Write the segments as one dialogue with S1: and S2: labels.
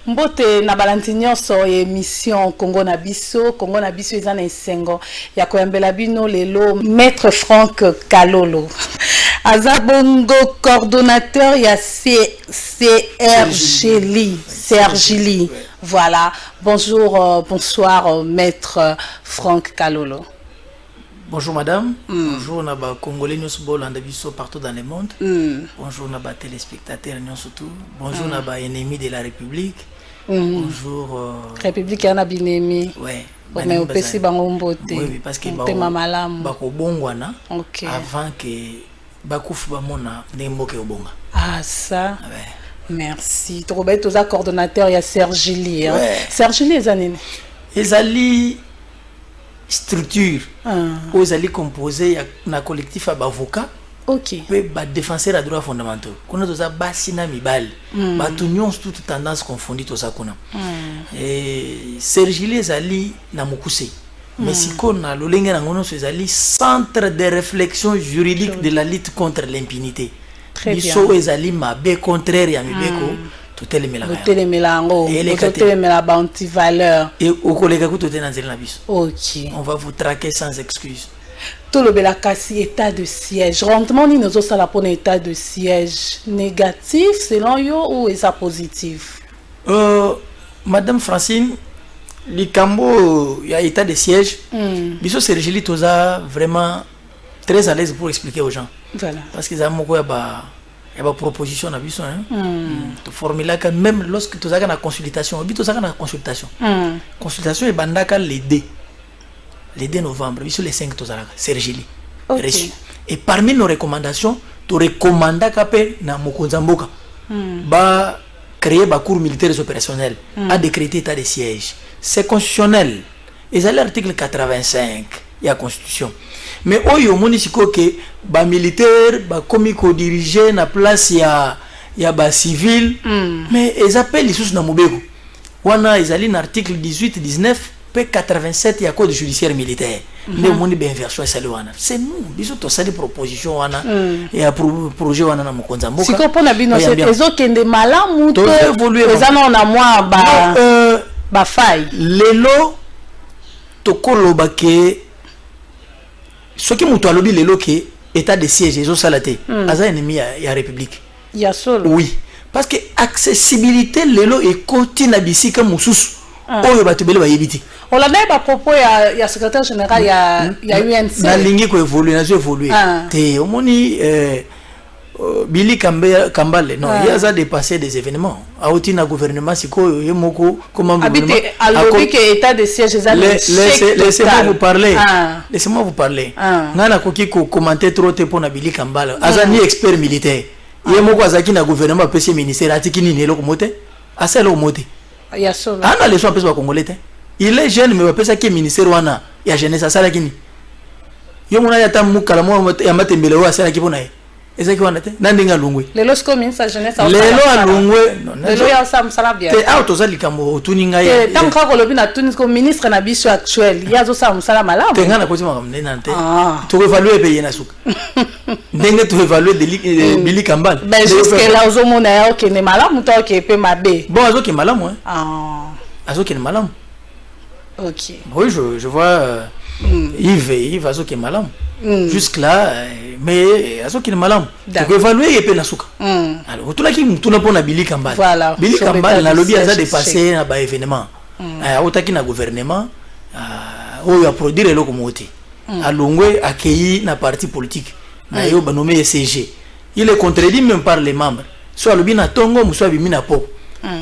S1: Mbote na balantinyo so émission Congo na biso ezana esengo ya koyambela bino lelo Maître Franck Kalolo Azabongo coordonnateur ya CRGLI. Voilà. Bonjour, bonsoir Maître Franck Kalolo.
S2: Bonjour madame, bonjour Naba Congolais nous biso partout dans le monde. Bonjour Naba téléspectateurs nous surtout. Bonjour Naba ennemis de la République. Bonjour
S1: République yana binemi.
S2: Ouais.
S1: Mais opesi bango mbote.
S2: Oui, parce que
S1: tema malamu.
S2: Bako bongwana.
S1: OK.
S2: Avant que bakufu bamona nemboke obonga.
S1: Ah ça.
S2: Ouais.
S1: Merci. Tobet toza coordonnateur ya CRGLI.
S2: Ouais.
S1: CRGLI ezanene.
S2: Ezali structure aux alliés composés na collectif d'avocats.
S1: OK.
S2: Pe ba défenseur à droits fondamentaux. Kuna toza basina mibal. Ba tunions toute tendance confondue toza kuna. Et CRGLI ezali na mukuse. Mais si qu'on a lolenge na ngono ezali centre de réflexion juridique de la lutte contre l'impunité.
S1: Très bien.
S2: Biso ezali mabe contraire ya mibeko.
S1: Anti-valeur.
S2: Et au collègue na biso.
S1: OK.
S2: On va vous traquer sans excuse.
S1: Tout le belakasi état de siège. Rendement ni nous ça la pour état de siège négatif selon yo ou est ça positif?
S2: Madame Francine, Likambo il y a état de siège. Biso CRGLI toza vraiment très à l'aise pour expliquer aux gens.
S1: Voilà.
S2: Parce qu'ils ont beaucoup il y a une proposition à biso to formuler que même lorsque tu as une consultation, consultation est bandaka les 2 novembre, biso les 5 tozala CRGLI reçu. Et parmi nos recommandations, tu recommandes qu'après na mokonza mboka ba créer ba cours militaires opérationnels, à décréter état de siège. C'est constitutionnel. Et c'est l'article 85 il y a constitution. Mais oyo monisiko que ba militaire ba komiko diriger na place ya ba civil mais ils appellent les sous na mobeko wana ezali na article 18 19 P87 ya code judiciaire militaire ne moni ben version sali wana c'est nous biso to sali proposition wana et a projet wana na mokonza mboka
S1: siko pona bino c'est ezokende malamu to
S2: évoluer
S1: ezana na moi ba faille
S2: lelo to koloba ke ce qui m'a alobi lelo que état de siège ils ont salaté aza ennemi ya république
S1: ya solo
S2: oui parce que accessibilité lelo et continue bisika mususu oyo batubele ba yebiti
S1: on l'a même à propos ya secrétaire général ya UNC
S2: na lingi ko évoluer na évoluer te omoni Billy Kambale non il a dépassé des événements a outil na gouvernement siko yemoko comment gouvernement
S1: alors que état de siège
S2: laissez-moi vous parler ngana koki ko commenter trop te pona Billy Kambale azani expert militaire yemoko azaki na gouvernement PC ministère atiki ni nelo komote aselo komote
S1: ya solo
S2: ana leso pesa congolais il est jeune mais pesa ki ministère wana ya jeunesse asala kini yomona ya tamukala mo ya matembele wa asala kipona ezaki wana te nandinga lungwe
S1: lelo sko ministre jeunesse
S2: lelo alungwe
S1: lelo ya sam sala bien
S2: te auto zali kambo otuninga ye
S1: tant que kolobi na tunis ko ministre na biso actuel ya zo sam sala malamu
S2: te ngana ko tima kamne nante to évaluer payer na suka ndenge to évaluer de Billy Kambale
S1: ben jusque là ozo mona ya OK ne malamu to OK pe mabe
S2: bon azo ke malamu azo ke malamu
S1: OK
S2: oui je vois Yves azo ke malamu jusque là mais azo ki malamu to évaluer et pe na suka alors tout là qui tuna pona Billy Kambale Billy Kambale na lobby aza dépasser na ba événement otaki na gouvernement oyo a produire eloko moti alongwe accueilli na parti politique na yo ba nommé CG il est contredit même par les membres soit lobby na tongo muswa bimi na po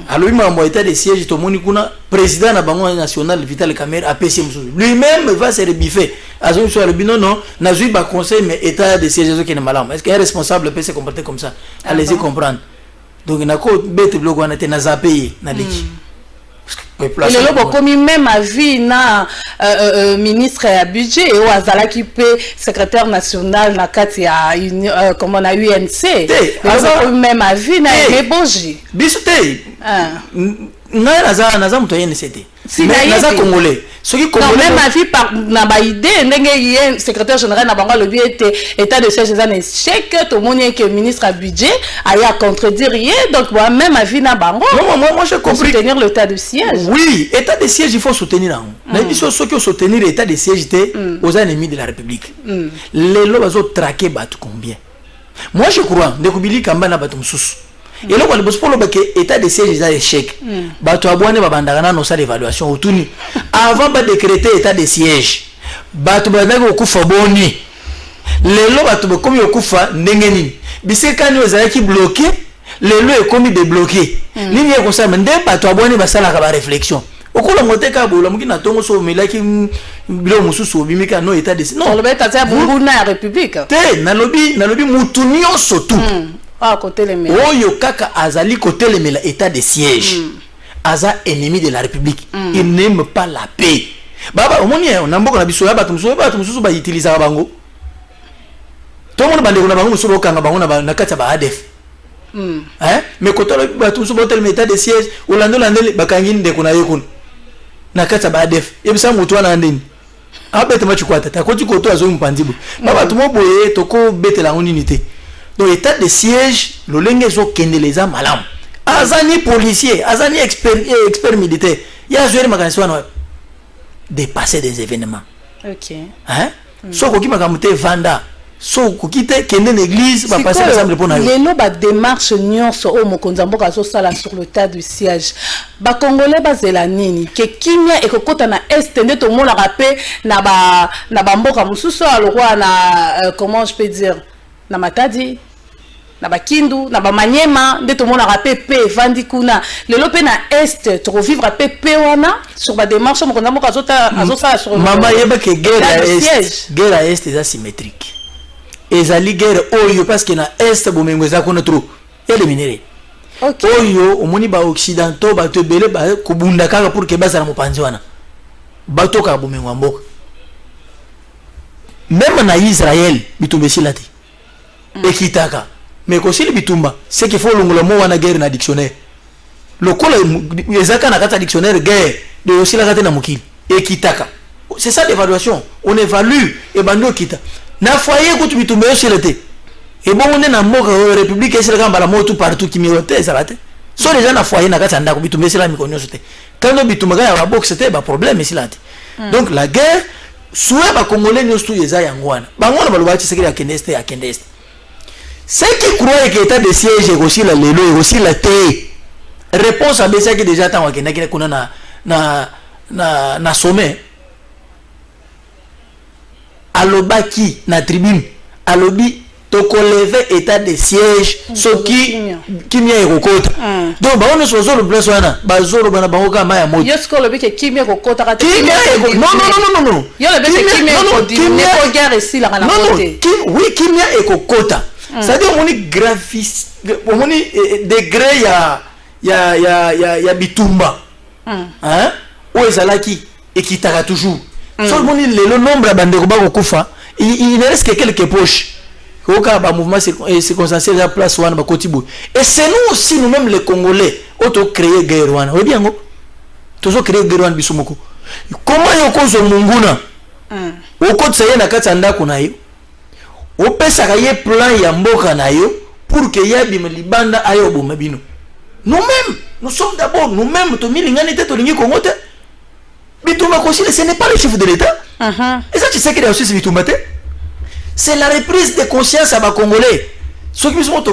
S2: alors il m'a envoyé état de siège to moni kuna président na bango national Vital Kamerhe APC lui-même va se rebiffer azo sur le bino non na zui ba conseil mais état de siège qui est malade est-ce qu'un responsable peut se comporter comme ça allez-y comprendre donc na ko bête bloc wana te na zapé na liki
S1: et le lobo comme même à vie na ministre à budget et azala qui peut secrétaire national na kati ya comme on a UNC le lobo même à vie na eboji
S2: bisute naza muto NCT mais naza congolais soki congolais
S1: même ma vie par na ba idée ndenge secrétaire général na bango le était état de siège dans échec tout le monde que ministre à budget a contredire donc même ma vie na bango
S2: moi j'ai compris
S1: soutenir l'état de siège
S2: oui état de siège il faut soutenir na biso soki soutenir l'état de siège aux ennemis de la république les lois bazo traquer bato combien moi je crois ndekubili kamba na bato mususu et là on le pour le état de siège est échec bato abwane babandaka na nosa d'évaluation autouni avant ba décréter état de siège bato bandaka okufa boni lelo bato bakomi okufa ndenge nini bisekani ozalaki bloqué lelo ekomi débloqué nini ya kosama nde bato abwane basalaka ba réflexion okola moteka bola muki na tongo so melaki bilo mususu obimika no état de siège
S1: non le beta ta bunguna ya république
S2: te nalobi mutu nyonso tout
S1: côté les
S2: oyo kaka azali côté les état de siège aza ennemi de la république il n'aime pas la paix baba omoni on mboka na biso ya bato mususu ba utiliser bango to mona bande kuna bango mususu okanga bango na kati ba ADF mais côté le bato mususu ba tel état de siège olandele bakangi ndeko na yekuna na kati ba ADF ebisa mutu wana ndeni abete machikwata takoti koto azo mpanzibu baba tumo boye toko betela unité. Donc état de siège le lenge zo kende les âmes malam azani policier azani expert militaire il y a joué magasin dépasser des événements
S1: OK
S2: so ko kima kamute vanda so ko kite kende l'église va passer ensemble pour na
S1: les no ba démarche nyonso o mokonza mboka zo sala sur le tas de siège ba congolais bazela nini ke kimia ekokota na est nde to mona rapé na ba mboka mususu alokwa na comment je peux dire na Matadi na Bakindu na Bamanyema nde to mona rapé vandi kuna lelo pe na est to vivre PP wana sur ba démarche mo konza mboka azota sur
S2: mama yeba ke guerre à est est asymétrique ezali guerre oyo parce que na est bomengo za kuna trop ya le minéraux
S1: OK
S2: oyo omoni ba occidentaux ba to belé ba kubunda kaka pour que bazala mopanzi wana bato ka bomengo mboka même na Israël bitumbe silati ekitaka mais ko sili bitumba c'est qu'il faut longola mo wana guerre na dictionnaire lokola ezaka na kata dictionnaire guerre de aussi la kata na mukili ekitaka c'est ça l'évaluation on évalue et bando kita na foyer ko bitumba yo silate et bon on est na mboka république esila kamba la moto partout qui mirote salate so les gens na foyer na kata ndako bitumba sila mikonyo sote quand bitumba ya ba box c'était ba problème silate donc la guerre soit ba congolais nyostu yeza yangwana bangwana balobati sekeli ya kendeste ceux qui croient que l'état de siège est aussi la lelo est aussi la té réponse à ça qui déjà tant wakenda qui kuna na sommet alobaki na tribune alobi toko lever état de siège ce qui mia ekokota donc ba on sozo le place wana bazolo bana bango kama ya moto
S1: yosko lobi ke kimia ekokota kata
S2: non
S1: yo le bese kimia ko guerre ici la na côté
S2: oui kimia ekokota c'est-à-dire on est graphiste on est degré ya bitumba hein ou ezalaki ekitaka toujours so le nombre bandeko ba kokufa il ne reste que quelques poches koka ba mouvement circonstanciel ya place wana ba kotibu et c'est nous aussi nous même les congolais auto créer guerre wana obi yango tozo créer guerre wana bisumoko comment yokozo munguna okotsa ye na kati ndako na yo opesaka ye plan ya mboka na yo pour que yabima libanda ayo boma bino nous-mêmes nous sommes d'abord nous-mêmes to milingani te to lingi Congo te bituma ko ce n'est pas le chef de l'état et ça tu sais que là aussi bituma te c'est la reprise de conscience à ba congolais ceux qui sont te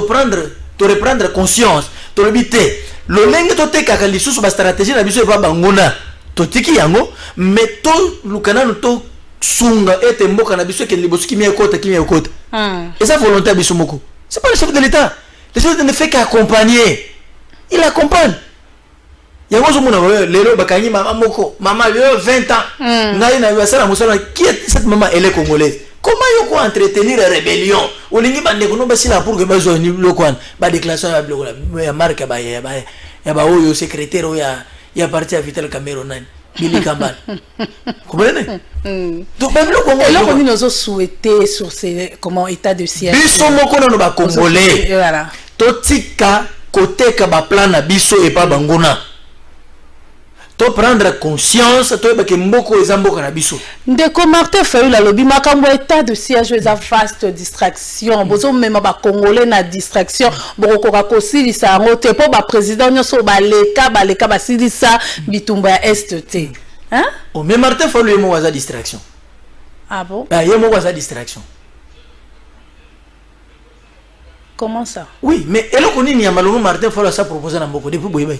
S2: reprendre conscience to lebité le lenge to te kaka lisusu ba stratégie na biso ba bangona to tiki yango mais to lukana to sunga ete mboka na biso ke liboso kimia ekota et ça volonté biso moko c'est pas le chef de l'état le chef de l'état ne fait qu'accompagner il accompagne yango zo mona lelo bakanyi mama yo 20 ans ngai na yasala musala qui est cette maman elle est congolaise comment yoko entretenir la rébellion olingi bande ko no basila pour que bazo ni lokwan ba déclaration ya bloko ya marque ya ba oyo secrétaire ya parti à Vital Cameroun Billy Kambal. Comprenez? Donc même le Congo.
S1: Et là on nous a souhaité sur ces comment état de siège.
S2: Biso moko na ba congolais.
S1: Voilà.
S2: Totika côté ka ba plan na biso et pas bangona. to prendre conscience to ba ke mboko eza mboka na biso
S1: ndeko Martin Fayulu alobi makambo état de siège eza vaste distraction bozo mema ba congolais na distraction bokoka kosilisa yango te po ba président nyonso baleka basilisa bitumba ya STT hein
S2: oh mais Martin Fayulu yemo waza distraction
S1: ah bon
S2: yemo waza distraction
S1: comment ça
S2: oui mais eloko nini ya malongo Martin Fayulu sa proposer na mboko depuis boyeba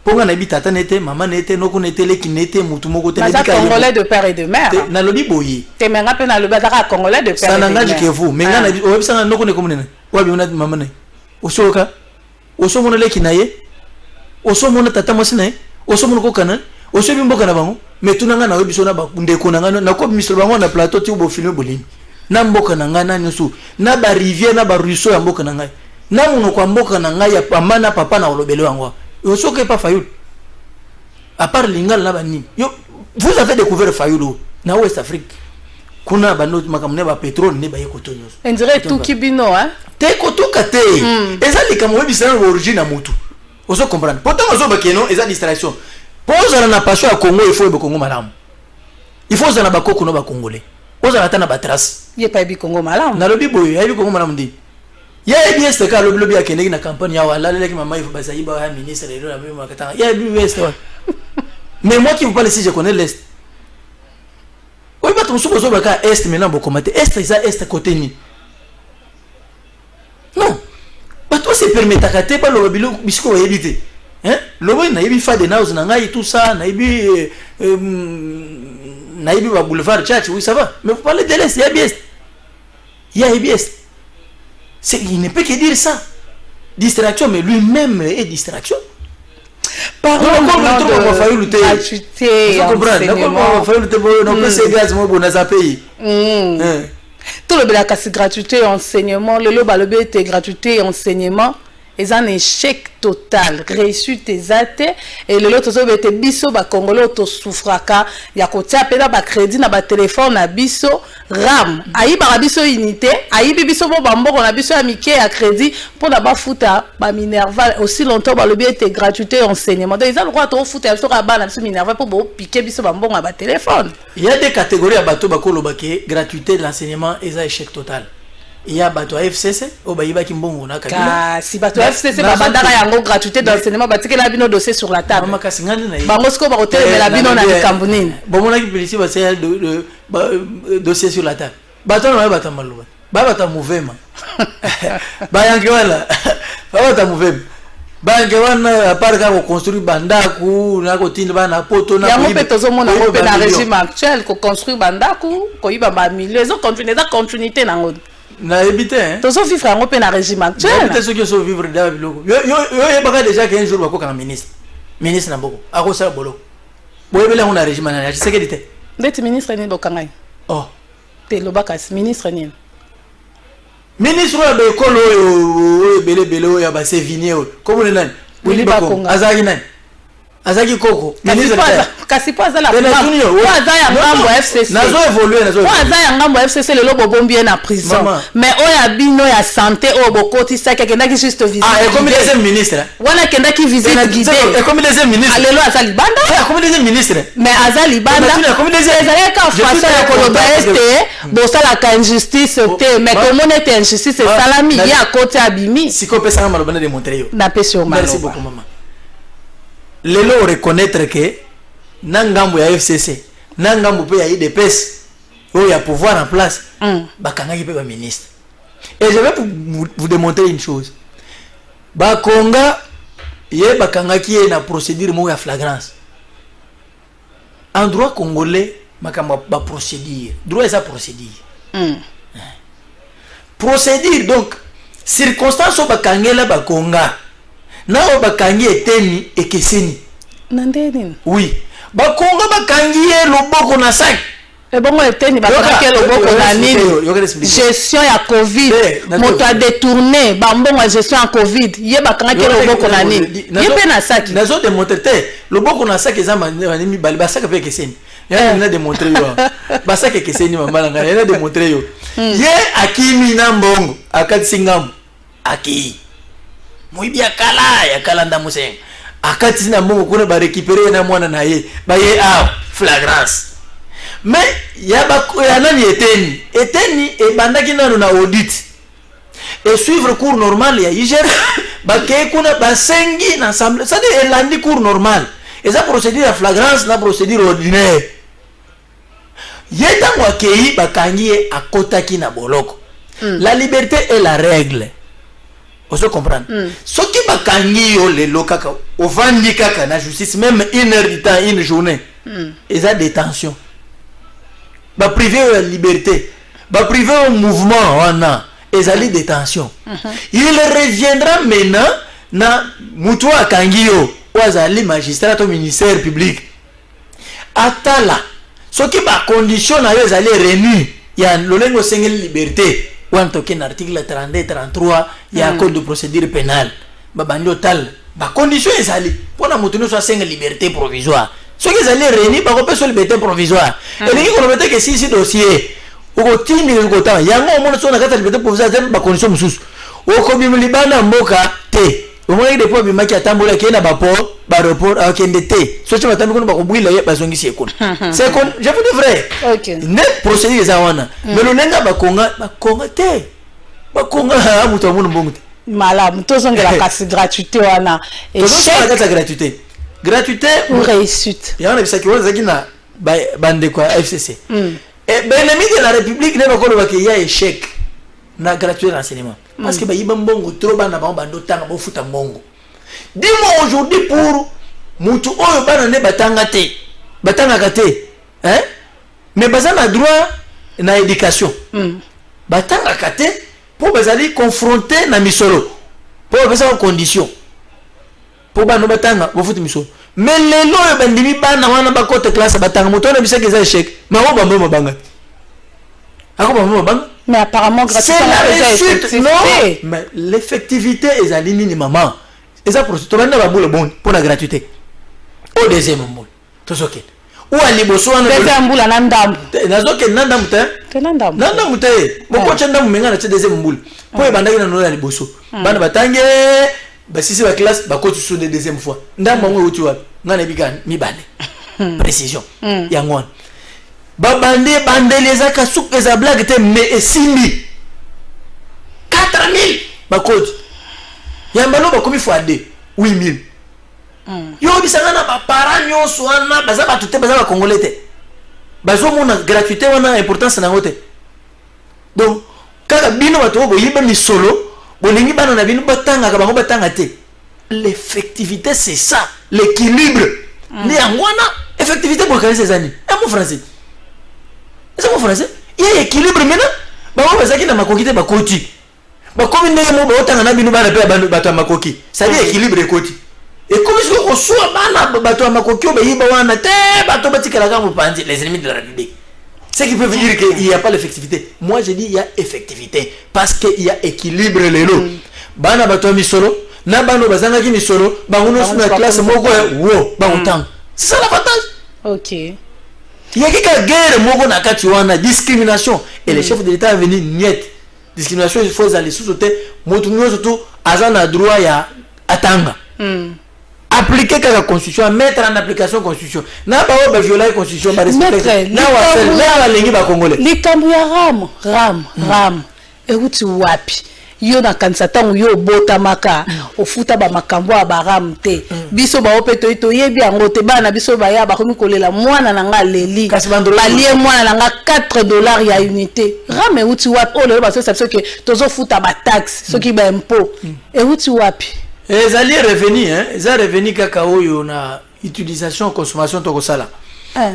S2: ponga na bitata nete maman nete noko nete leki nete mutu moko te
S1: neka congolais de père et de mère
S2: na lobi boyi
S1: te menga pe na lobi azaka congolais de père et de mère
S2: sananga jikevu menga na obisanga noko ne komunene wabi una maman ne osoka osomona leki na ye osomona tata mwasi na ye osomona kokana osobi mboka na bango mais tunanga na obiso na ndeko na ngana na ko misolo bango na plateau ti bo filme bolini na mboka na ngana nyoso na ba rivière na ba ruisseau ya mboka na ngai na muno kwa mboka na ngai ya pamana papa na olobelo yango Yosoke pas Fayulu. À part Lingal là bani. Vous avez découvert Fayulu na West Afrique. Kuna bano makamne ba pétrole ne ba yekoto nyoso.
S1: On dirait tout kibino hein.
S2: Te koto kate. Eza likamwe bisana origine na mutu. Oso comprendre. Pourtant oso bakeno eza distraction. Pose na passion à Congo il faut be Congo malamu. Il faut za na bakoko no ba congolais. Oza na tana ba trace.
S1: Ye pa bi Congo malamu.
S2: Na lobi boyo, ya bi Congo malamu ndi. Ya bien c'est ka lobi ya kende na campagne ya wala leki mama il faut basayi ba ministre de la même makata. Ya bi west. Mais moi qui vous parle ici je connais l'est. Oui ba ton souko baka est maintenant beaucoup maté. Est ça est côté ni. Non. Ba toi c'est permettre à te pas le bilo bisco éviter. Hein? Lobo na yebi fa de naus na ngai tout ça na yebi ba boulevard Church oui ça va. Mais vous parlez de l'est, ya bien. Ya bien. Il ne peut que dire ça. Distraction, mais lui-même est distraction.
S1: Parlons de gratuité, enseignement. Tout le béla casse gratuité, enseignement. Le loba le bé était gratuité, enseignement. C'est un échec total. Réussite tes athées. Et le lot de était biso, ba congolais auto souffraka. Ya kote apela ba crédit na ba téléphone na biso RAM. Aïe ba biso unité. Aïe biso bo bambo on a biso amitié à crédit pour na ba fouta ba minerval aussi longtemps ba le bien était gratuité enseignement. Donc ils ont le droit de fouta biso ba na biso minerval pour bo piquer biso bambo na ba téléphone.
S2: Il y a des catégories à bateau ba kolobake gratuité de l'enseignement et ça échec total. Il y a bateau FCC au Baïba Kimbongo na
S1: kabila. Si bateau FCC ba bandara yango gratuité d'enseignement ba tikela bino dossier sur la table. Ba mosko ba hotel mais la bino na kambunini.
S2: Bon mon aki police ba c'est dossier sur la table. Bateau na bateau malouba. Ba bateau mouvement. Ba yangi wala. Ba bateau mouvement. Ba yangi wana par ka ko construire bandaku na ko tinda ba na poto na
S1: ko. Yango pe tozo mona ko pe na régime actuel ko construire bandaku ko iba ba milliers zo continuité na ngo.
S2: Na évité hein
S1: to so vivre en open régime actuel
S2: éviter ceux qui sont vivre dans biloko yo baka déjà qu'un jour bako kana ministre na boko ako sala bolo boyebela on a régime na c'est que dite
S1: ndeti ministre ni bokangai
S2: oh
S1: te lobaka ministre ni
S2: ministre de école o bele ya ba sévinier comme le nan Willy Bako azaki nan azaki koko ministre
S1: kasi po azala ya ngambo FCC
S2: nazo évoluer nazo
S1: po azaya ngambo FCC le lobo bombi na prison mais oya bino ya santé o bokoti sa kenda ki juste visite
S2: et comme deuxième ministre
S1: wana kenda ki visite guidée
S2: et comme deuxième ministre
S1: alelo azali banda
S2: comme deuxième ministre
S1: mais azali banda
S2: comme deuxième
S1: ezali ka façon ya koloba este bosala ka injustice te mais comment est injustice salami ya côté abimi
S2: siko pesa ngama lobana de Montréal
S1: na pesio maloba
S2: merci beaucoup maman lelo reconnaître que nangambo ya FCC nangambo pe ya IDPS ou ya pouvoir en place bakangaki pe ba ministre et je vais vous démontrer une chose bakonga ye bakangaki na procédure mo ya flagrance en droit congolais makamba ba procédure droit esa procédure procédure donc circonstance o bakangela bakonga na bakangi eteni ekeseni
S1: nandeni
S2: oui bakonga bakangi loboko na sac
S1: et bongo eteni bakangi loboko na nini gestion ya covid moto a détourné bambongo gestion ya covid ye bakangi loboko na nini ye pe na sac
S2: nazo démontrer te loboko na sac ezama ni bali ba sac pe ekeseni ya na démontrer yo ba sac ekeseni mama nga na démontrer yo ye akimi na mbongo akati singam aki Muibi ya kala ndamuseng akati na mbongo kuna ba récupérer na mwana na ye ba ye flagrance mais ya nani eteni e bandaki nano na audit et suivre cours normal ya IGF bakay kuna basengi na assemblée ça dit elandi cours normal et ça procédure à flagrance na procédure ordinaire yetango akei bakangi akotaki na boloko la liberté est la règle. On se comprend. Ce qui bakangi yo lelo kaka ovandi kaka na justice même 1 heure du temps une journée. Ils ont détention. Ba privé la liberté, ba privé au mouvement wana, ils ont détention. Il reviendra maintenant na mutu akangi yo wazali magistrat au ministère public. Atala. Ce qui ba condition na yo ezali réuni ya lolengo sengeli liberté. Ou token article 32 33 il y a un code de procédure pénale babandi tal ba condition ezali pona mutuno so senga liberté provisoire ce qui ezali réuni ba ko peso liberté provisoire et lingi ko mettre que si dossier o ko tini ko ta yango mo so na kata liberté provisoire ba condition mususu o ko bimuli bana mboka te o mo ngi depuis bimaki atambola ke na ba port ba report a kende te so chama tambi ko ba ko bwila ye ba zongi c'est kon je vous dis vrai
S1: OK
S2: ne procédure za wana mais lo nenga ba konga te ba konga mutu amuntu mbongo te
S1: malamu tozongela kasi gratuité wana
S2: et c'est la gratuité
S1: ou réussite
S2: ya wana bisaki wana zaki na bande kwa FCC et l'ennemi de la République ne va ko ba ke ya échec na gratuité d'enseignement parce que ba yiba mbongo trop bana ba bando tanga bo futa mbongo. Dis-moi aujourd'hui pour mutu oyo bana ne batanga kate hein mais bazana droit na éducation batanga kate pour bazali confronter na misolo pour bazana condition pour bana batanga bo futa misolo mais lelo oyo bandimi bana wana ba côté classe batanga mutu na bisaki za échec mais on ba mboma banga
S1: mais apparemment gratuit
S2: non mais l'effectivité est à limite maman. Et ça pour bana ba boule bon pour la gratuité au deuxième mot to soké ou ali boso wana
S1: deuxième boule na ndambu
S2: nazoke ndambu te ndambu te boko chanda mumenga na deuxième boule po e bandaki na no ali boso bana batange ba sisi ba classe ba ko tu de deuxième fois ndambu ngo uti wapi ngana bika mibale précision ya ngwana ba bandele za kasuka za blague te mais esimi 4000 ba code yambalo ba komi fois 2 8000 yo bisanga na ba parents nyonso wana baza ba tuté baza ba congolais te bazo mona gratuité wana importance na ngote donc kaka bino bato bo yiba misolo bolingi bana na bino batanga ka bango batanga te l'effectivité c'est ça l'équilibre ni angwana effectivité pour connaître ces années et mon français c'est mon français il y a équilibre maintenant ba ba bazaki na makokite ba koti ba komi ndenge mo ba otanga na bino bana pe bato makoki ça dit équilibre ekoti et comme si on soit bana bato makoki ba yiba wana te bato batikala ka mopanzi les ennemis de la République. Ce qui peut veut dire qu'il n'y a pas l'effectivité. Moi je dis il y a effectivité parce qu'il y a équilibre lelo bana bato misolo na bano bazanga ki misolo banguno sur la classe moko wo ba otanga c'est ça l'avantage.
S1: OK.
S2: Il y a quelque guerre moko na kati wana discrimination et les chefs de l'État venir niet discrimination il faut aller sous-sauter motu surtout azana droit ya atanga appliquer la constitution mettre en application la constitution na ba violer la constitution ba respecter na wa lengi ba congolais
S1: likambu ya ram euti wapi yo na kanisa tangu yo botamaka ofuta ba makambo ya baram te biso ba opeto to yebi yango te bana biso ba ya ba komi kolela mwana na nga leli balie mwana na nga $4 ya unité ram euti wapi o lelo ba so que tozo futa ba taxe soki ba impôt euti wapi
S2: ezali revenu hein ezali revenu kaka oyo na utilisation consommation to kosala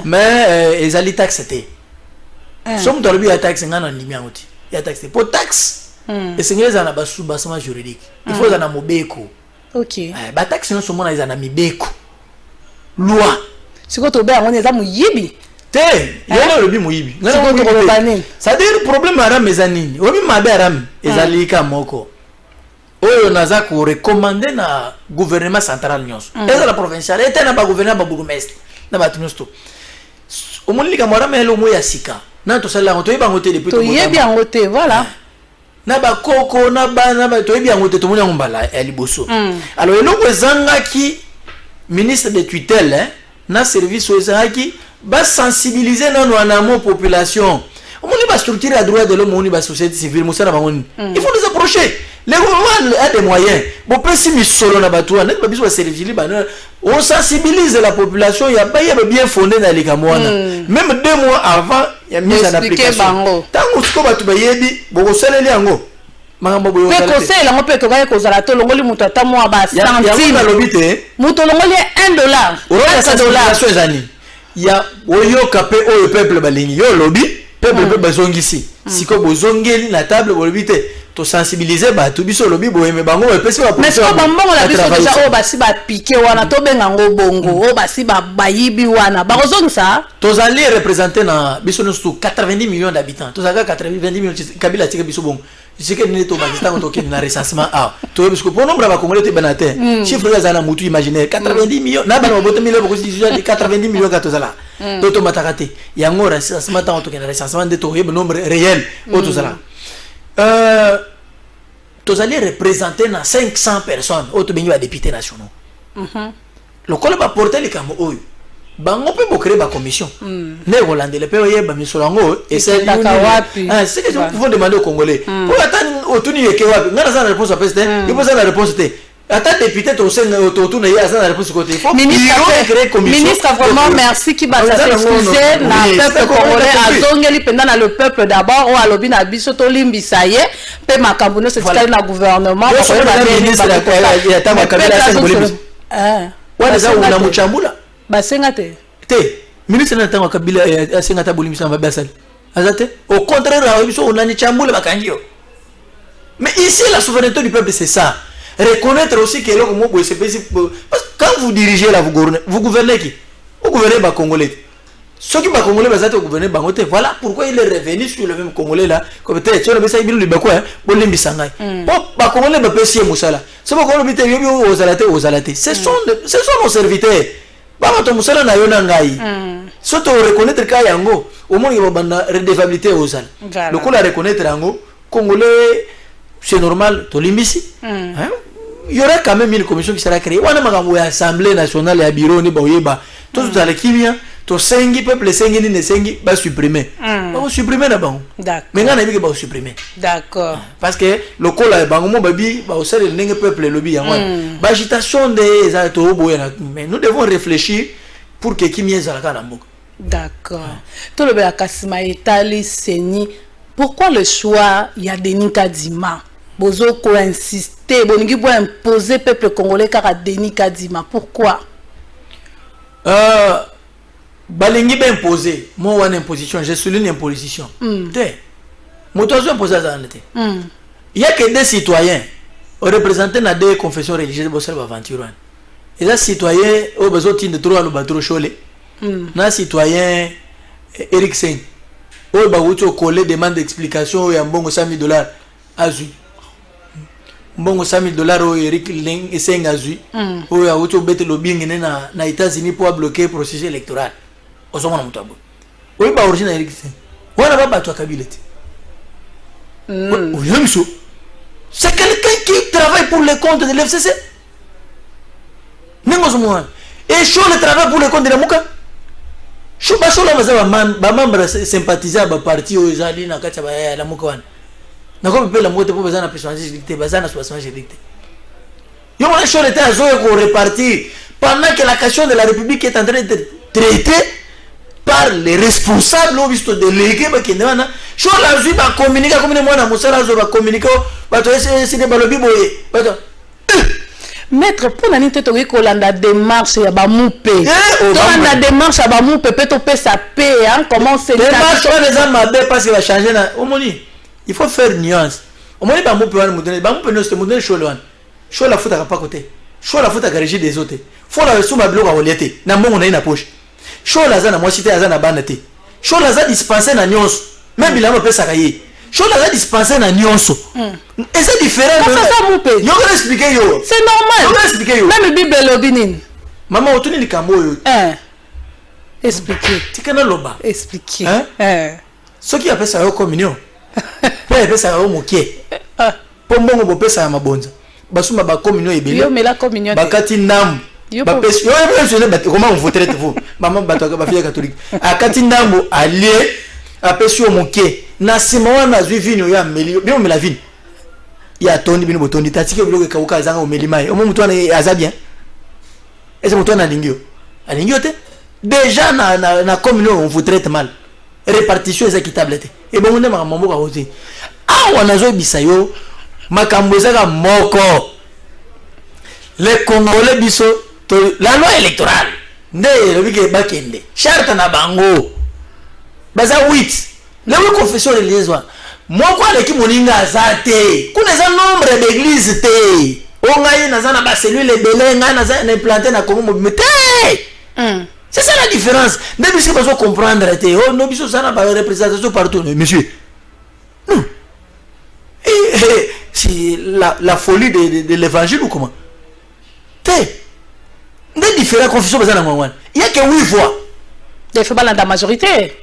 S2: mais ezali taxe te somme to lobi ya taxe ngana ndimi yango ti ya taxe pour taxe et c'est na ba soubassement juridique il faut na mobeko.
S1: OK
S2: ba taxe non somona na mibeko loi
S1: siko to be yango eza muyibi
S2: te yelo lobi muyibi
S1: ngana ko ko
S2: ça dire problème ara mezanini obi mabe ara ezali ka moko oyo naza ko recommander na gouvernement central nyonso eza la provincial et na ba gouvernement ba bourgmestre na ba tunosto omoni ka mora melo mo ya sika na to sala to yeba ngote depuis
S1: to yebi ngote voilà
S2: na ba koko na ba to yebi ngote to moni ngombala ya liboso alors eloko ezanga ki ministre de tutelle hein na service aux qui va sensibiliser non en population. On va structurer la droit de l'homme, on va société civile, il faut nous approcher. Les gouvernements ont des moyens. Bon, si nous sommes là, on sensibilise la population, il y a pas bien fondé dans les Cameroun. Même 2 mois avant, il y a mis en application. Tant que vous avez dit, vous avez dit,
S1: le conseil là on peut que vous allez tout le monde monte à moi bas centime monte le monde $1
S2: il y a oyo kapé au peuple balingi yo lobby peuple bazongi ici si ko bozongeli na table bolobité to sensibiliser ba to biso lobby boyeme bango pesi ba
S1: mais ko bango la biso déjà o basi ba piquer wana to benga ngo bongo o basi ba bayibi wana ba kozongi ça
S2: to allez représenter na biso no 90 millions d'habitants to zaka 90 millions kabila tika biso bongo c'est que nous sommes en train de recensement A. Parce que pour nombre de Congolais, chiffre de mutu imaginaire 90 millions. N'a pas de 90 millions de dollars. D'autres mataraté. Il y a un recensement en train de recensement de nombre réel. Tous allez représenter 500 personnes. Autres députés nationaux. Le col va porter les Cameroun. Bango peut créer une commission. Ne Hollande le pays ba misolango et c'est ce que nous pouvons demander aux Congolais. Pour attendre au tourni que wapi. Ngana ça la réponse à peste. Il pose la réponse te. Attends député to sen au tourni ya ça la réponse côté.
S1: Ministre vraiment merci qui va s'excuser na peuple congolais azongeli pendant le peuple d'abord ou alobi na biso to limbisa ye pe makambuno c'est na gouvernement
S2: ko ba ministre ya tama kabila sen bolimi. Wala za una muchambula.
S1: Basenga te
S2: ministre na tango kabila asenga ta bolimisa ba basal azate au contraire on a ni chambule bakangio. Mais ici la souveraineté du peuple c'est ça, reconnaître aussi que le mot c'est parce que quand vous dirigez là vous gouvernez qui vous gouvernez ba congolais ceux qui ba congolais bazate gouverner bangote. Voilà pourquoi il est revenu sur le même congolais là comme peut-être sur le message bilu libako hein bolimbisa ngai ba congolais ba pesi musala c'est pas congolais bité yobi aux alaté ce sont nos serviteurs. Baba to musala na yona ngai soto reconnaître ka yango au moins il va banda redevabilité aux al le coup la reconnaître yango congolais c'est normal to limbisi hein il y aura quand même une commission qui sera créée wana makambo ya assemblée nationale ya bureau ni boyeba tout ça le kimia to sengi peuple sengi ni sengi ba supprimer ba supprimer na bango mais ngana bi ba supprimer
S1: d'accord
S2: parce que le coup la bango mo babi ba osale ndenge peuple lobi yango ba agitation des ato boyana mais nous devons réfléchir pour que kimia zalaka na mboka.
S1: D'accord to le ba kasima etali seni pourquoi le choix il y a Denis Kadima bozo ko insister boningi pour imposer peuple congolais car Denis Kadima pourquoi
S2: balingi ben imposé moi one imposition je souligne imposition motozo imposé ça il y a que des citoyens représentés dans des confessions religieuses pour faire aventure et les citoyens au besoin de trop le batro cholé na citoyen Eric Seng au baouto collé demande d'explication et un bon $100,000 azu mbongo $100,000 au Eric Seng azu au baouto bête lobbying na États-Unis pour bloquer processus électoral. Oui, bah origine Eric Seng. Voilà pas toi Kabileti. C'est quelqu'un qui travaille pour le compte de l'FCC. Et chaud le travail pour le compte de la Mouka. Chaud pas chaud là, bah membre sympathisé à parti aux alliés na kacha la Mouka. Na comme peut la moto pour besoin de personnalité dictée, besoin de personnalité dictée. Yo on a chaud l'état à répartir pendant que la question de la République est en train d'être traitée par les responsables au visto délégué ba kendana cho la zui ba communiquer comme moi na musala zo ba communiquer ba to ese de balobi boye ba to
S1: maître pour nani te toki kolanda démarche ya ba mupe to na démarche ya ba mupe pe to pe sa paix hein comment c'est
S2: démarche on les a mabé parce que va changer na omoni il faut faire nuance omoni ba mupe wana mudene ba mupe no c'est mudene cho le wana cho la futa pas côté cho la futa garigi des autres faut la sous ma bloc à oliete na mbongo na ina poche cho la za na moi cité za na banate cho la za dispenser na nyonso même il a pas ça cahier cho la za dispenser na nyonso et c'est différent
S1: ça mupe
S2: yo va expliquer yo
S1: c'est normal
S2: yo va expliquer yo
S1: même bible lobinin
S2: maman otuni likambo yo
S1: expliquer
S2: tikana loba
S1: expliquer
S2: ce qui appelle ça yo communion pas appelle ça yo mokie po mbongo bo pesa ya mabonza basuma ba communion ebele
S1: yo mais la communion
S2: bakati ndam comment on voterait vous maman bato ba fille catholique akati ndambo allié apesi yo moke na sima wana zwi vino ya meli bien me la vino ya tondi bino botondi tatike biloko kauka zanga o meli mai o mutu ana aza bien est-ce mutu ana alingio te déjà na communion on vous traite mal répartition est équitable te et bon on est mambo ka hote ah wana zo bisayo makambo ezaka moko les Congolais biso la loi électorale nde lobike bakende charte na bango baza 8 le confession religieuse moi quoi les ki moninga azate kuna za nombre d'églises te ongayi naza na ba cellule belenga naza na implanté na Congo mobimete c'est ça la différence nde biso bazo comprendre te oh no biso sana ba représentation partout monsieur non c'est la folie de l'évangile ou comment des différentes confessions il y a que 8 voix
S1: il faut pas la majorité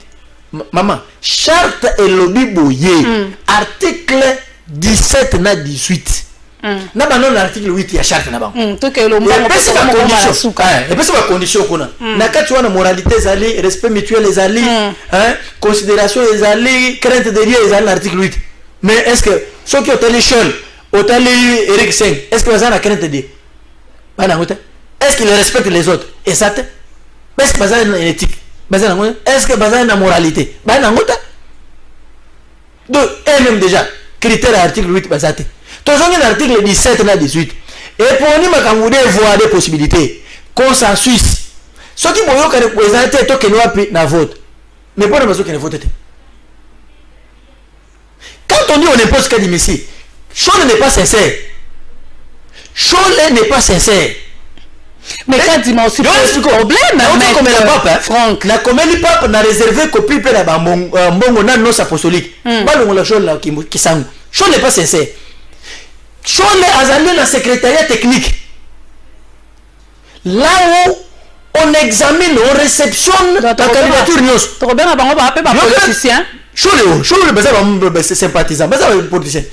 S2: maman charte et lobby boye article 17 na 18 na ba non article 8 ya charte na bango
S1: to ke lo mbango
S2: et puis c'est ma condition kuna na kati wana moralité ezali respect mutuel ezali considération ezali crainte de Dieu ezali article 8 mais est-ce que ceux qui ont télé Chol otali Eric Seng est-ce que vous avez la crainte de Dieu est-ce qu'il respecte les autres et ça est-ce que vous avez une éthique est-ce que vous avez une moralité donc elle-même déjà critère article 8 basate toujours l'article 17 na 18 et pour nous makambo de voir des possibilités consensus ceux qui vont représenter to que nous appui na vote mais pas de ceux qui ne votent. Quand on dit on impose qu'à ici, Chol n'est pas sincère. Chol n'est pas sincère.
S1: Mais quand il m'a aussi posé problème,
S2: comme la pape, Franck, la commune pape n'a réservé que plus près de Mbongo na nos apostoliques. Balon la Chol qui sang. Chol n'est pas sincère. Chol est dans le secrétariat technique. Là où on examine, on réceptionne la candidature news.
S1: Trop bien, on va appeler un politicien.
S2: Chol c'est sympathisant, c'est politicien.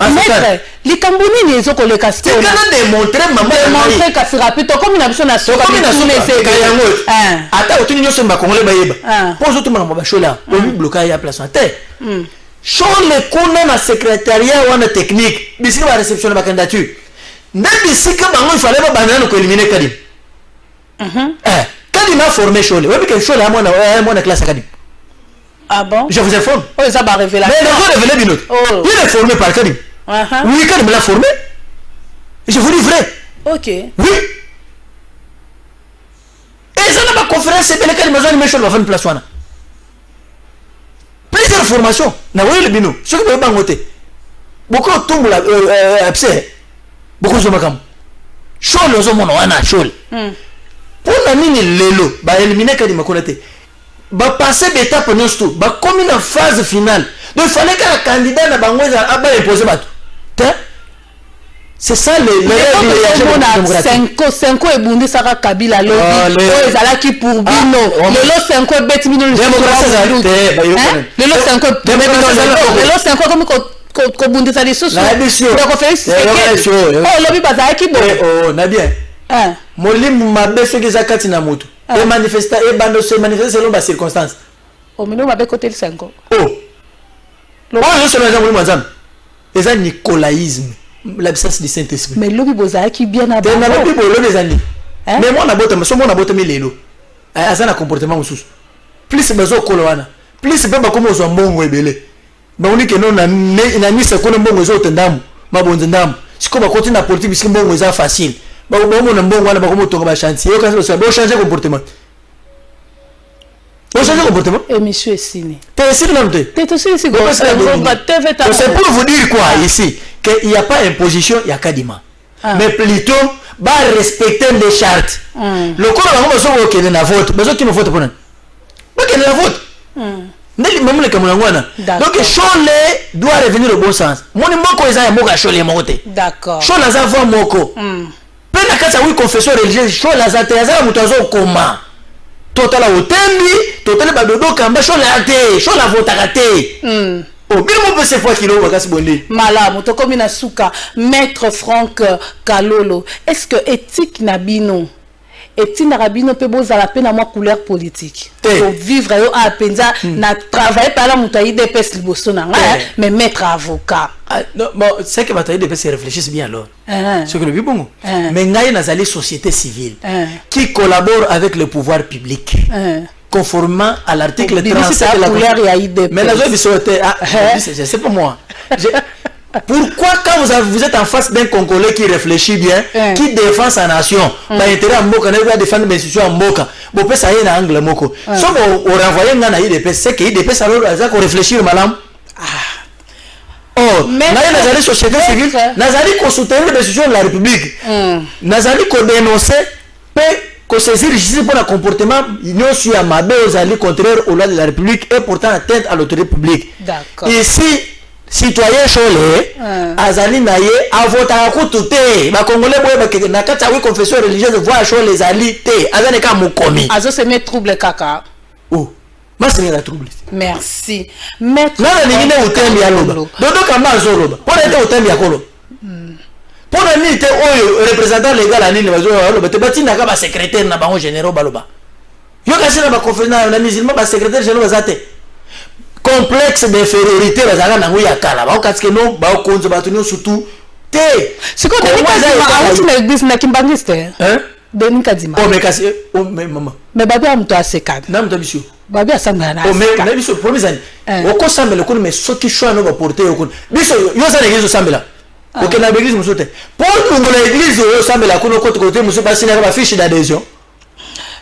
S1: Maître, les Camboni les ont collé casté.
S2: C'est quand même démontrer maman.
S1: Démontrer qu'à se rappeler, comme une option nationale.
S2: Comme une option nationale. Attends, au niveau de Congolais baïba. Pose tout le monde à Chola. On lui bloque à la place en terre. Chol le connaît na secrétariat ou en technique. Bisi va réceptionner ma candidature. Même ici que il fallait pas banane pour éliminer Kadim. Kadim a formé Chol. Oui, parce que Chol a moi classe Kadim.
S1: Ah bon?
S2: Je vous informe.
S1: Oh, ça va révéler.
S2: Mais il révélé Binot. Il est formé par Kadim. Oui, Kadim l'a formé. Je vous dis vrai.
S1: Ok.
S2: Oui. Et ça n'a pas conférence, c'est que Kadim a besoin de mettre une place. Plusieurs formations. N'a pas eu le Binot. Ce qui peut pas voter. Beaucoup de tombes absais. Beaucoup de makam. Chol les hommes on a chol. Pour la mine lelo, bah éliminer Kadim a connecté. Bah passer d'étape non tout bah comme une phase finale donc il fallait qu'un candidat na bango a pas imposé bato c'est ça les
S1: règles 5 et bundi saka Kabila lobby oh ezala ki pour bino lelo 5 bet bino lelo 5 comme ko bundi ça les sous donc Félix oh lobby bazala ki bon
S2: oh na bien molim mabe ce que zakati na moto et manifester et bando se manifester selon les circonstances
S1: au minimum avec côté le 5
S2: oh non c'est le genre de et ça nicolaïsme l'absence du Saint-Esprit
S1: mais lobby bozala qui bien à
S2: bas lobby bolo les années mais moi na bota so moi na bota lelo asa na comportement mususu plus bezo kolowana plus beba comme ozo mbongo ebele ba uni ke non na misa ko mbongo ezo tendamu mabonze ndamu siko ba continue na politique bisiki mbongo eza facile ba na mbongo wana ba ko motonga ba chantier yo kasi ba changer comportement
S1: et monsieur est signé
S2: t'es signé non
S1: t'es aussi ici
S2: c'est pour vous dire quoi ici qu'il n'y a pas imposition il y a Kadima mais plutôt va respecter les chartes le corps va commencer au Kenya na vote besoin qui me vote pour nous pas qu'il la vote ndeli mamu le kamulangwana donc Chole doit revenir au bon sens mon moko eza ya moka Chole mokote
S1: d'accord
S2: Chole za voix moko pena kasa oui confession religieuse Chole za te za mutazo koma total otembi total badodo kamba Chole ate Chole vota kate Oh, bien mon peu c'est fois qu'il a kasi bonné.
S1: Malamu to komi na suka maître Franck Kalolo. Est-ce que éthique nabino et Narabino peut boza la peine à moi couleur politique. Pour vivre à penza na travailler par la moutaï des pes libosona mais mettre avocat.
S2: Non, bon, c'est que bataille des pes réfléchissent bien alors. Ce que le bon. Mais ngaï nazali société civile qui collabore avec le pouvoir public. Conformément à l'article 37 de la Constitution. Mais la c'est pas moi. Pourquoi quand vous êtes en face d'un Congolais qui réfléchit bien, qui défend sa nation, intérêt en Moka, va défendre mes institutions en Moka, bon peut ça y est en angle Moko. Sauf au renvoyer dans l'IDP, c'est que l'IDP ça doit réfléchir madame. Oh, Nazali société civile, Nazali qu'on soutenir les institutions de la République, Nazali qu'on dénoncer, qu'on saisir justice pour le comportement union sur Amabé aux alliés contraires aux lois de la République et portant atteinte à l'autorité publique.
S1: D'accord.
S2: Ici citoyen cholé azali naye avota kututé ba congolais boye ba na kata wi confession religieuse voix cholé les ali té azane ka mukomi
S1: azo se met trouble kaka
S2: oh mas c'est la trouble
S1: merci maître
S2: na ni ngine utembi ya loba dodo kama azoloba pour être utembi ya kolo pour ni té oyo représentant légal ani ne bazo loba te batina ka ba secrétaire na bango généraux baloba yo kasi na ba conférence na musulman ba secrétaire général bazate complexe d'infériorité bazaka nango ya kala ba katike no ba konzo batunyo surtout te
S1: siko de nikazima a l'église na kimbangiste
S2: hein
S1: de nikazima
S2: oh mais kasi oh mais maman
S1: mais babi amto asekana
S2: na mto bisho
S1: babi asanga na
S2: oh mais na bisho promise ani oko sambela ko mais soki choix no ba porter ko bisho yo za l'église sambela OK na l'église musote pour ngo l'église yo sambela ko no côté muso basi na ba fiche d'adhésion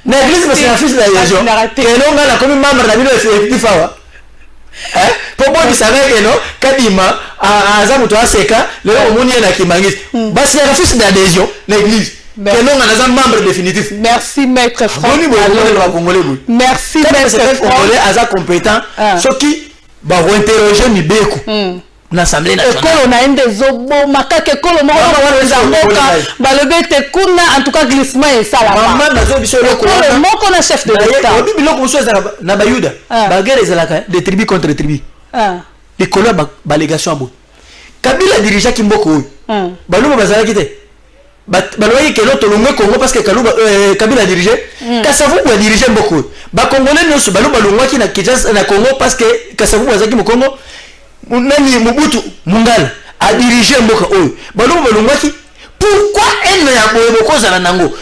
S2: na l'église mais c'est la fiche d'adhésion et non ngala comme membre na bino effectif awa pour moi tu savais que non kadima aza muto aseka le omoni na kimangisi basi ya fiche d'adhésion l'église que non aza membre définitif.
S1: Merci maître Franck.
S2: Merci maître Franck aza compétent ce qui va interroger Mibeko l'Assemblée nationale.
S1: Ekolo na ende zobo makake ekolo mo wana mboka balobete kuna en tout cas glissement et ça là.
S2: Maman nazo biso
S1: ekolo moko na chef de l'État.
S2: Obi biloko muso na bayuda ba guerre ezalaka de tribu contre tribu. Ekolo balégation abo. Kabila dirigeait Kimboko oyo. Baluba bazalaki te. Baloyi que l'autre longue Congo parce que Kabila dirigeait. Kasavu a dirigé Mboko. Ba Congolais nyonso baluba longwaki na Kinshasa na Congo parce que Kasavu azaki mu Congo. Nani Mobutu Mungala a dirigé Mboka oyo baluba balongwaki pourquoi elle n'a pas besoin nango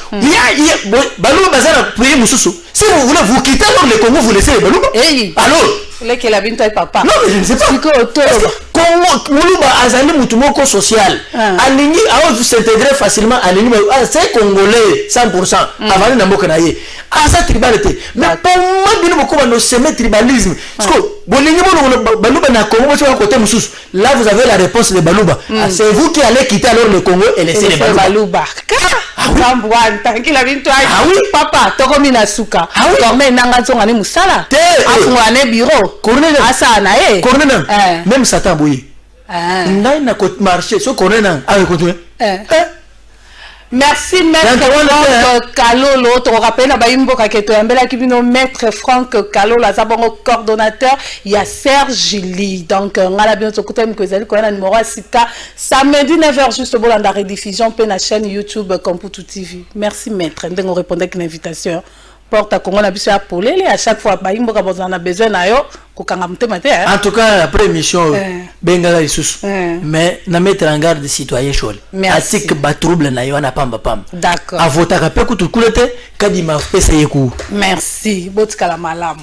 S2: baluba bazana pays mususu si vous voulez vous quitter le Congo vous laissez les baluba alors
S1: le que la binto et papa
S2: non mais je ne sais pas Congo Muluba azali mutu moko social alingi a s'intégrer facilement alingi c'est congolais 100% avant na mboka na ye asa tribalité mais pour moi bino boko ba no semer tribalisme parce que bolingi baluba na Congo sur côté mususu là vous avez la réponse de baluba c'est vous qui allez quitter alors le Congo et laisser les baluba
S1: tanki la binto oui papa toko mina suka dorme nanga zonga ni musala afungane bureau
S2: corner
S1: asa na e
S2: corner même Satan boyi ngai na côté marché so corner na a continuer
S1: merci maître Franck Kalolo to rappelle na baimbo ka keto yambela kibino maître Franck Kalolo azabongo coordonnateur ya Serge Ly donc ngala bien to kutem ko ezali ko na numéro sika samedi 9h juste pour la rediffusion pe na chaîne YouTube Komputu TV merci maître ndengo répondre à l'invitation porte à Congo na biso ya polele à chaque fois baimbo ka bozana besoin na yo
S2: en tout cas après émission bengala isusu mais na mettre en garde citoyen chol atik ba trouble na yo na pamba pam
S1: d'accord
S2: avota ka pe kutu kulete kadima pesa yeku
S1: merci botika la malamu